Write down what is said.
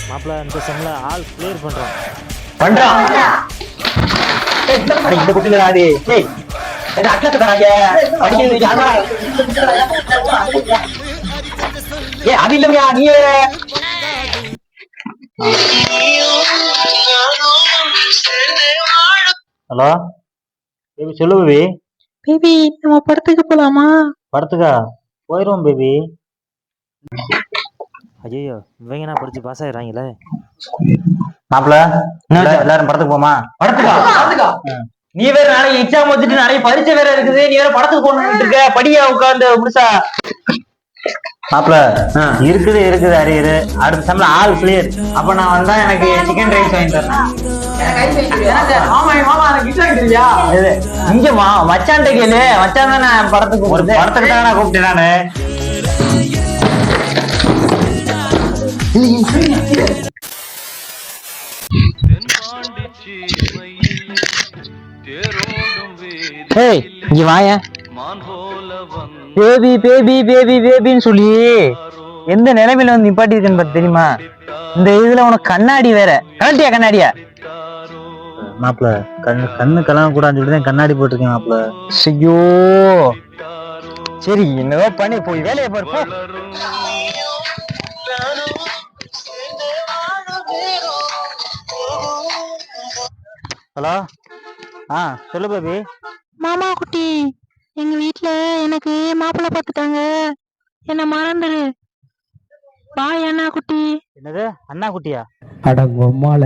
மாப்பிள்ள இந்த செம்ல all clear பண்றோம். இந்த குட்டில ஆடி அது இல்லையா நீ ஹலோ பேபி சொல்லு பேபி. பேபி நம்ம படத்துக்கு போலாமா? படத்துக்கா? போயிடுவோம் பேபி. ஐயோ இவங்க நான் படிச்சு பாஸ் ஆயிடுறாங்களே. மாப்பிள்ள எல்லாரும் படத்துக்கு போமா? படத்துக்கா? நீ வேற நாளைக்கு எக்ஸாம் வச்சுட்டு நாளைக்கு பரீட்சை வேற இருக்குது. நீ வேற படத்துக்கு போகணும்னு இருக்க. படியா உட்காந்து முழுசா மாப்பிள்ள இருக்குது அரியரு. அடுத்த சம்பளம் ஆல் கிளியர். அப்ப நான் வந்தா எனக்கு சிக்கன் ரைஸ் வாங்கி தரேன். இங்க மச்சான்ட்ட கேளு. மச்சான் தான் நான் படத்துக்கு படத்துக்கு தான் நான் கூப்பிட்டேன் நானு. இங்க வாய பேபி பேபி பேபி பேபின்னு சொல்லி எந்த நிலைமையில வந்து நிப்பாட்டி இருக்குன்னு பார்த்து தெரியுமா? இந்த இதுல உனக்கு கண்ணாடி வேற. கண்ணாடியா மாப்பிள்ள கண்ணு கலாம் கூடாதுன்னு சொல்லிட்டு கண்ணாடி போட்டிருக்கேன் மாப்பிள்ள. ஐயோ சரி என்னவோ பண்ணி போய் வேலையை பாரு. ஹலோ சொல்லு பேபி. மாமா குட்டி, எங்க வீட்டுல எனக்கு மாப்பிள்ளை பார்த்துட்டாங்க, என்ன மறந்துரு. பாய் அண்ணா குட்டி. என்னது அண்ணா குட்டியா? அட பொம்மால